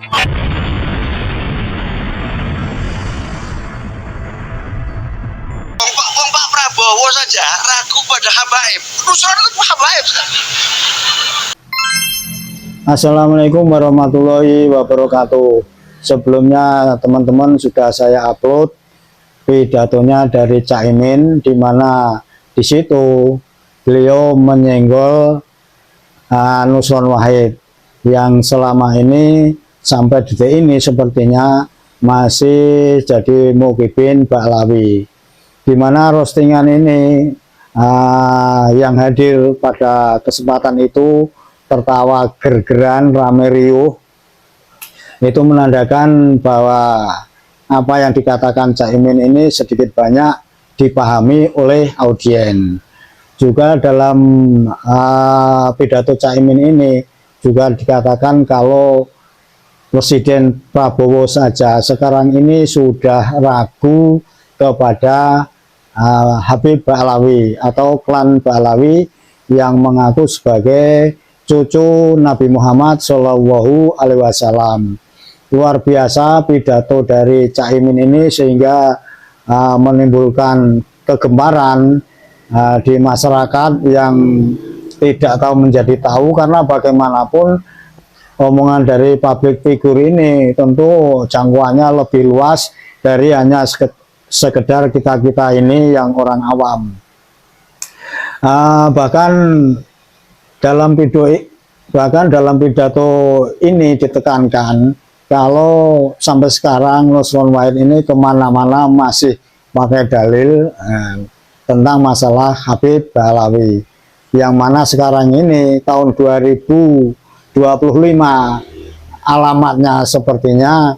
Pak Prabowo saja ragu pada habaib. Nusron itu habaib. Assalamualaikum warahmatullahi wabarakatuh. Sebelumnya teman-teman sudah saya upload pidatonya dari Caimin, di mana di situ beliau menyenggol Nusron Wahid yang selama ini sampai detik ini sepertinya masih jadi Muhyiddin Ba'alawi, di mana roastingan ini yang hadir pada kesempatan itu tertawa gergeran, rame riuh. Itu menandakan bahwa apa yang dikatakan Caimin ini sedikit banyak dipahami oleh audiens. Juga dalam pidato Caimin ini juga dikatakan kalau Presiden Prabowo saja sekarang ini sudah ragu kepada Habib Ba'alawi atau klan Ba'alawi yang mengaku sebagai cucu Nabi Muhammad Shallallahu Alaihi Wasallam. Luar biasa pidato dari Caimin ini sehingga menimbulkan kegemaran di masyarakat yang tidak tahu menjadi tahu, karena bagaimanapun omongan dari public figure ini tentu jangkauannya lebih luas dari hanya sekedar kita-kita ini yang orang awam. Bahkan dalam pidato ini ditekankan kalau sampai sekarang Nusron Wahid ini kemana-mana masih pakai dalil tentang masalah Habib Ba'alawi, yang mana sekarang ini tahun 2025 alamatnya sepertinya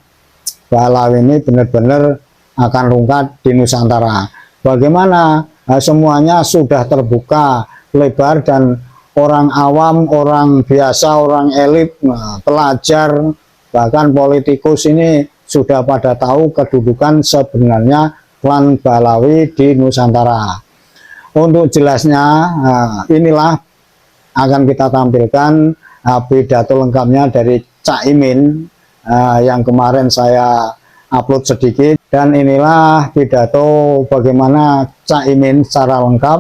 Ba'alawi ini benar-benar akan rungkat di Nusantara. Bagaimana? Semuanya sudah terbuka lebar dan orang awam, orang biasa, orang elit, pelajar, bahkan politikus ini sudah pada tahu kedudukan sebenarnya klan Ba'alawi di Nusantara. Untuk jelasnya, inilah akan kita tampilkan pidato lengkapnya dari Caimin yang kemarin saya upload sedikit, dan inilah pidato bagaimana Caimin secara lengkap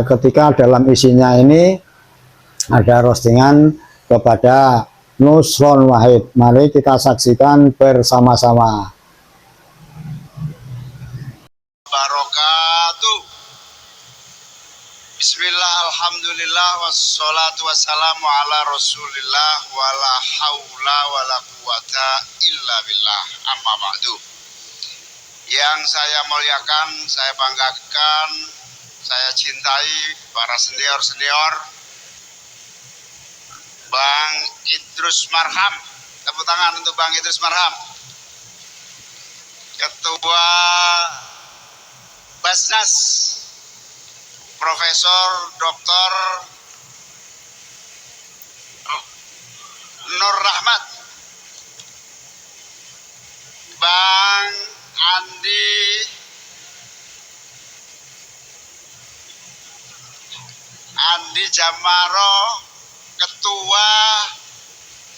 ketika dalam isinya ini ada roastingan kepada Nusron Wahid. Mari kita saksikan bersama-sama. Barakatuh. Bismillah, alhamdulillah, wassalatu wassalamu ala rasulillah, wala hawla wala quwata illa billah, amma ba'du. Yang saya muliakan, saya banggakan, saya cintai para senior-senior, Bang Idrus Marham. Tepuk tangan untuk Bang Idrus Marham, Ketua Basnas, Profesor Dr. Nur Rahmat, Bang Andi Jamaro, Ketua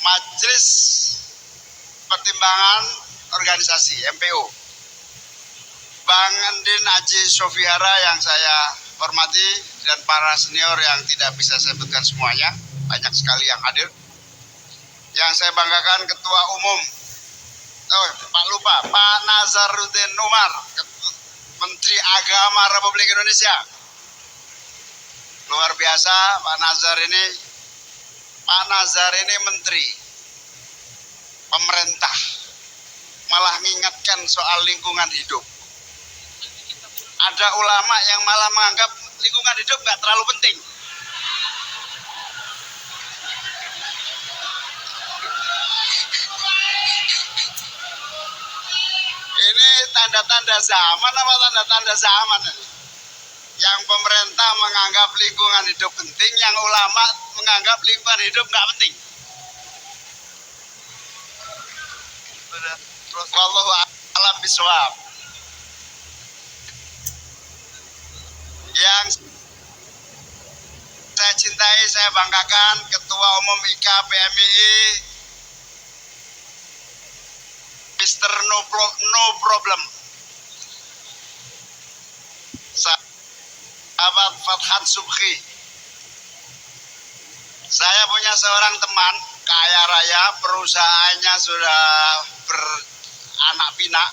Majelis Pertimbangan Organisasi MPO, Bang Andin Aji Sofihara yang saya hormati, dan para senior yang tidak bisa saya sebutkan semuanya, banyak sekali yang hadir. Yang saya banggakan Ketua Umum, Pak Nazaruddin Umar, Menteri Agama Republik Indonesia. Luar biasa Pak Nazar ini menteri pemerintah, malah mengingatkan soal lingkungan hidup. Ada ulama yang malah menganggap lingkungan hidup nggak terlalu penting. Ini tanda-tanda zaman apa tanda-tanda zaman? Yang pemerintah menganggap lingkungan hidup penting, yang ulama menganggap lingkungan hidup nggak penting. Wallahu a'lam bishawab. Yang saya cintai, saya banggakan Ketua Umum IKA PMII no problem. Sahabat Fathan Subhi, saya punya seorang teman kaya raya, perusahaannya sudah beranak pinak,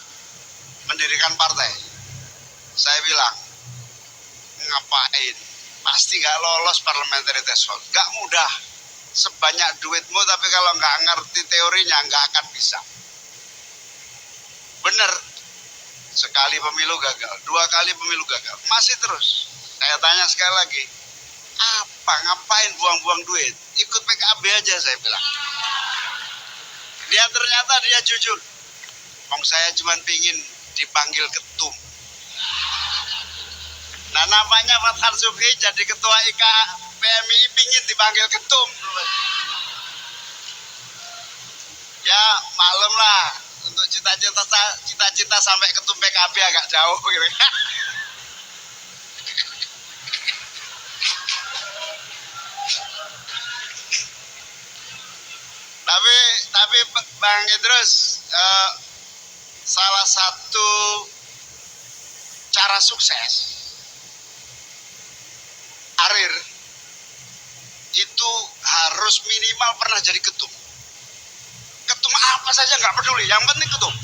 mendirikan partai. Saya bilang, ngapain? Pasti nggak lolos parliamentary threshold. Nggak mudah. Sebanyak duitmu, tapi kalau nggak ngerti teorinya, nggak akan bisa. Bener. Sekali pemilu gagal, 2 kali pemilu gagal, masih terus. Saya tanya sekali lagi, ngapain buang-buang duit? Ikut PKB aja, saya bilang. Ternyata dia jujur. Saya cuma pingin dipanggil ketum. Nah, namanya Fathan Subhi jadi ketua IKA PMI pingin dipanggil ketum. Ya maklum lah, untuk cita-cita sampai ketum PKB agak jauh gitu. Tapi Bang Idrus, salah satu cara sukses Arir itu harus minimal pernah jadi ketum. Ketum apa saja nggak peduli, yang penting ketum.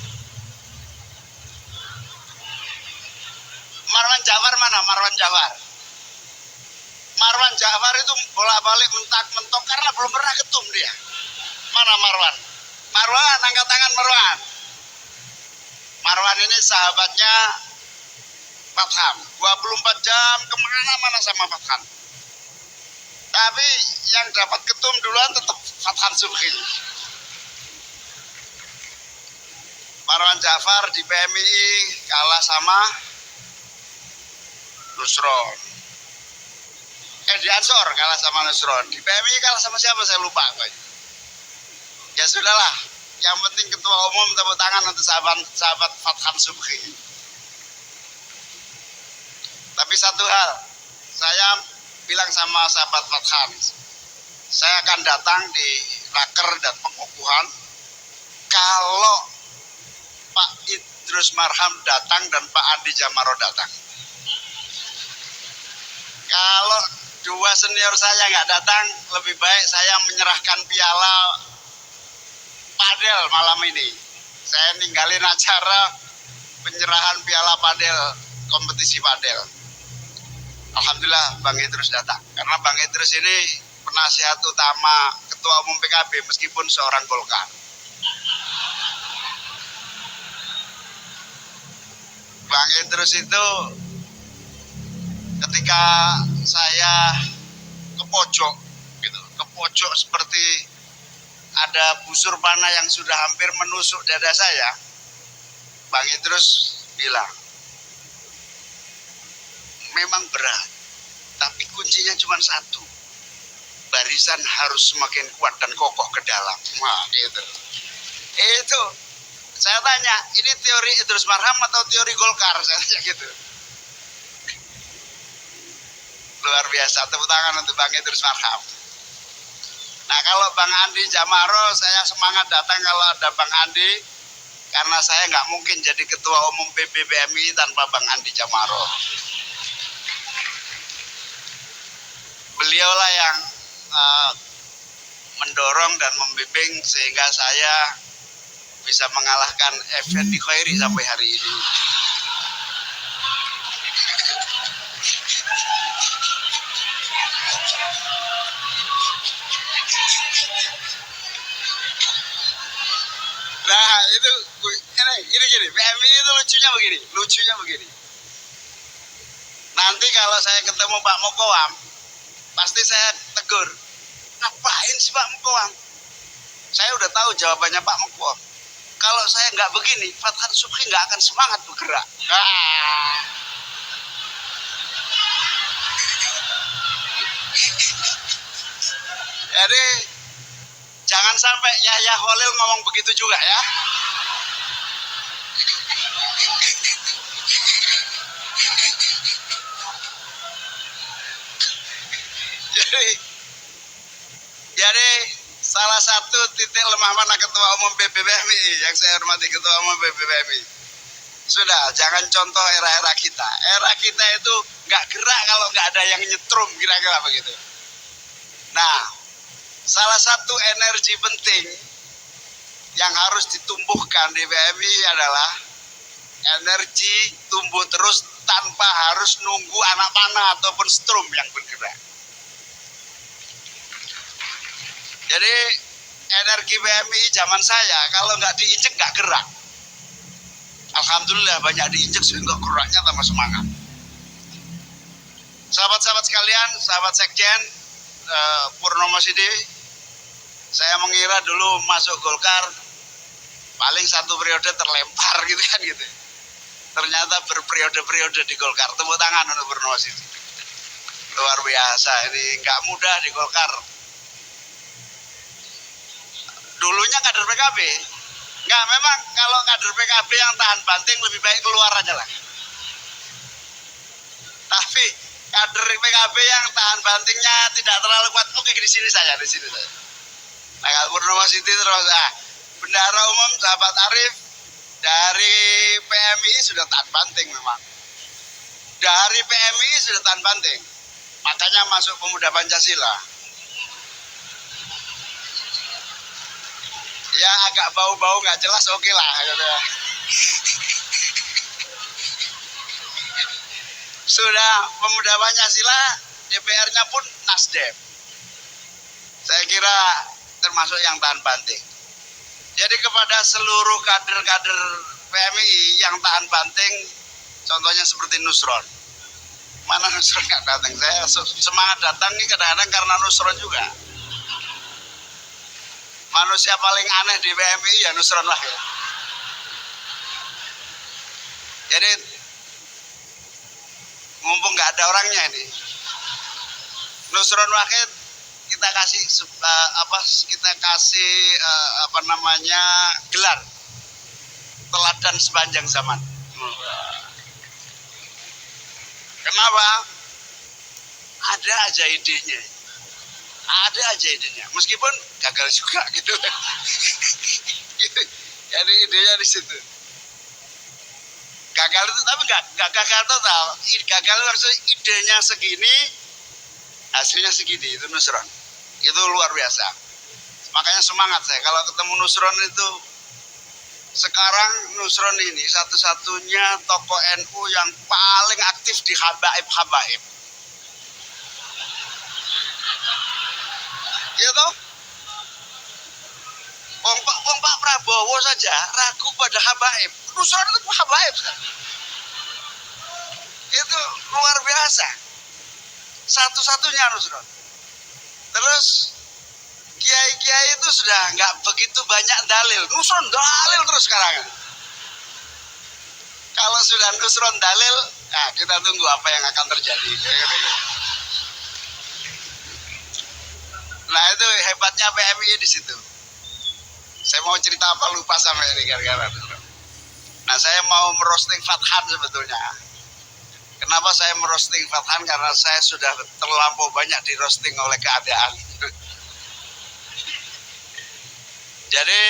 Marwan Jafar mana? Marwan Jafar itu bolak-balik mentok karena belum pernah ketum dia. Mana Marwan? Marwan, angkat tangan Marwan. Marwan ini sahabatnya Fathan, 24 jam kemana-mana sama Fathan. Tapi yang dapat ketum duluan tetap Fathan Subhi. Marwan Jafar di PMI kalah sama Nusron. Di Ansor kalah sama Nusron. Di PMI kalah sama siapa saya lupa. Ya sudahlah, yang penting ketua umum tepuk tangan untuk sahabat Fathan Subhi. Tapi satu hal, saya bilang sama sahabat Fathan, saya akan datang di raker dan pengukuhan kalau Pak Idrus Marham datang dan Pak Andi Jamaro datang. Kalau 2 senior saya nggak datang, lebih baik saya menyerahkan piala padel malam ini. Saya ninggalin acara penyerahan piala padel, kompetisi padel. Alhamdulillah Bang Idrus datang. Karena Bang Idrus ini penasihat utama Ketua Umum PKB meskipun seorang Golkar. Bang Idrus itu ketika saya ke pojok seperti ada busur panah yang sudah hampir menusuk dada saya, Bang Idrus bilang, memang berat, tapi kuncinya cuma satu, barisan harus semakin kuat dan kokoh ke dalam. Wah, gitu. Itu saya tanya, ini teori Idrus Marham atau teori Golkar? Saya tanya gitu. Luar biasa, tepuk tangan untuk Bang Idrus Marham. Nah, kalau Bang Andi Jamaro, saya semangat datang kalau ada Bang Andi, karena saya nggak mungkin jadi Ketua Umum PBBMI tanpa Bang Andi Jamaro. Beliaulah yang mendorong dan membimbing sehingga saya bisa mengalahkan Effendi Khairi sampai hari ini. Nah itu ini gini, PMI itu lucunya begini. Nanti kalau saya ketemu Pak Mukoam, pasti saya tegur, ngapain sih Pak Mukoam? Saya udah tahu jawabannya Pak Mukoam. Kalau saya nggak begini, Fathan Subhi nggak akan semangat bergerak. Jadi jangan sampai Yahya Khalil ngomong begitu juga ya. Jadi salah satu titik lemah mana Ketua Umum PBBMI yang saya hormati, Ketua Umum PBBMI. Sudah, jangan contoh era-era kita. Era kita itu nggak gerak kalau nggak ada yang nyetrum, kira-kira begitu. Nah, salah satu energi penting yang harus ditumbuhkan di PMI adalah energi tumbuh terus tanpa harus nunggu anak panah ataupun strum yang bergerak. Jadi energi PMI zaman saya kalau nggak diinjek nggak gerak. Alhamdulillah banyak diinjek sehingga geraknya tambah semangat. Sahabat-sahabat sekalian, sahabat sekjen Purnomo Sidi, saya mengira dulu masuk Golkar paling satu periode terlempar gitu kan gitu. Ternyata berperiode-periode di Golkar. Tepuk tangan untuk Purnomo Sidi. Luar biasa, ini nggak mudah di Golkar. Dulunya kader PKB. Nggak, memang kalau kader PKB yang tahan banting lebih baik keluar aja lah. Tapi kader PKB yang tahan bantingnya tidak terlalu kuat, oke di sini saja, di sini saja. Nah, kalau Purnomo Sidi terus, Bendahara Umum sahabat Arif dari PMI sudah tahan banting memang. Dari PMI sudah tahan banting. Makanya masuk Pemuda Pancasila. Ya agak bau-bau nggak jelas, oke lah. Gitu. Sudah Pemuda Pancasila, DPR-nya pun Nasdem. Saya kira termasuk yang tahan banting. Jadi kepada seluruh kader-kader PMI yang tahan banting, contohnya seperti Nusron. Mana Nusron nggak datang? Saya semangat datang nih kadang-kadang karena Nusron juga. Manusia paling aneh di PMI ya Nusron lah ya. Jadi mumpung nggak ada orangnya ini, Nusron Wahid kita kasih gelar teladan sepanjang zaman. Kenapa? Ada aja idenya. Ada aja idenya, meskipun gagal juga gitu. Jadi idenya di situ. Gagal itu tapi nggak gagal total. Gagal maksudnya idenya segini, hasilnya segini. Itu Nusron. Itu luar biasa. Makanya semangat saya kalau ketemu Nusron itu. Sekarang Nusron ini satu-satunya tokoh NU yang paling aktif di habaib. Ya toh? Pak Prabowo saja ragu pada habaib. Nusron itu habaib. Itu luar biasa. Satu-satunya Nusron. Terus kiai-kiai itu sudah nggak begitu banyak dalil. Nusron dalil terus sekarang. Kalau sudah Nusron dalil, nah kita tunggu apa yang akan terjadi. Nah itu hebatnya PMI di situ. Saya mau cerita apa lupa sampai ini gara-gara. Nah saya mau merosting Fathan sebetulnya. Kenapa saya merosting Fathan? Karena saya sudah terlampau banyak di roasting oleh keadaan. Jadi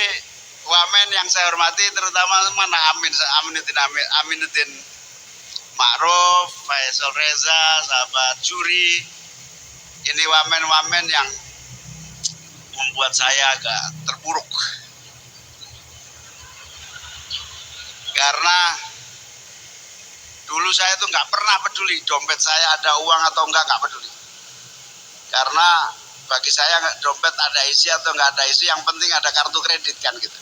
wamen yang saya hormati terutama mana Aminuddin Ma'ruf, Faisal Reza, sahabat Juri. Ini wamen-wamen yang membuat saya agak terpuruk. Karena dulu saya tuh nggak pernah peduli dompet saya ada uang atau nggak peduli. Karena bagi saya dompet ada isi atau nggak ada isi, yang penting ada kartu kredit kan gitu.